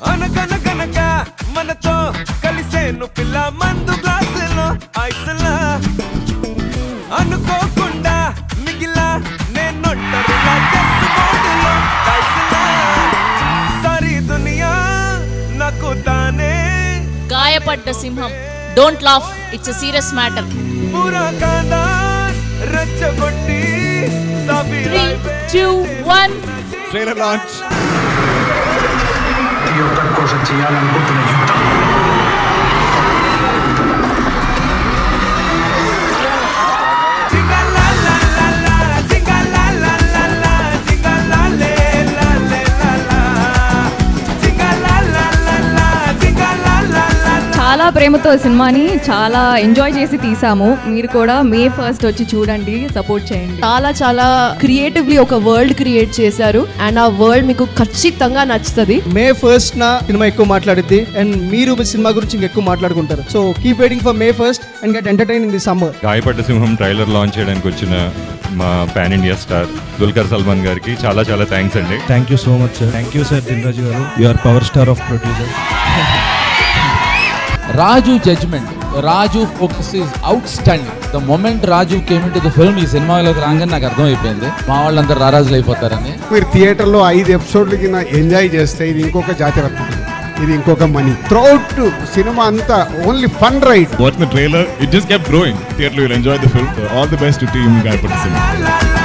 అనగనగనగా మనతో కలిసేను పిల్ల మందు గ్లాసులో ఐసులా అనుకోకుండా మిగిలా నేనొంటరిగా చెస్ బోర్డులో ఐసులా సారీ దునియా నాకు తానే గాయపడ్డ సింహం. Don't laugh, it's a serious matter. పూరా కాదా రచ్చగొట్టి 3, 2, 1 ట్రైలర్ లాంచ్. యుద్ధం కోసం చేయాలనుకుంటున్న యుద్ధం చాలా ప్రేమతో సినిమాని చాలా ఎంజాయ్ చేసి తీసాము. మీరు కూడా May 1st వచ్చి చూడండి, సపోర్ట్ చేయండి. చాలా క్రియేటివ్లీ ఒక వరల్డ్ క్రియేట్ చేశారు అండ్ ఆ వరల్డ్ మీకు ఖచ్చితంగా నచ్చుతుంది. May 1st సినిమా ఎక్కువ మాట్లాడుద్ది అండ్ మీరు మీ సినిమా గురించి ఎక్కువ మాట్లాడుకుంటారు. So keep waiting for May 1st and get entertain in the summer. గాయపడ్డ సింహం ట్రైలర్ లాంచ్ చేయడానికి వచ్చిన మా pan India star Dulquer Salmaan గారికి చాలా థ్యాంక్స్ అండి. Thank you so much sir. Thank you sir Dil Raju గారు. You are power star of producer. Raju judgment. Raju focus is outstanding. The moment Raju came into the film, ఈ సినిమాలోకి రాగానే నాకు అర్థమైపోయింది మా వాళ్ళందరూ రారాజులు అయిపోతారని. మీరు థియేటర్లో 5 ఎపిసోడ్లకి ఎంజాయ్ చేస్తే ఇది ఇంకొక జాతి రత్నం, ఇది ఇంకొక మనీ. త్రూఅవుట్ సినిమా అంతా only fun ride. Watch the trailer, it just kept growing. Theater will enjoy the film. All the best to team గాయపడ్డ సింహం.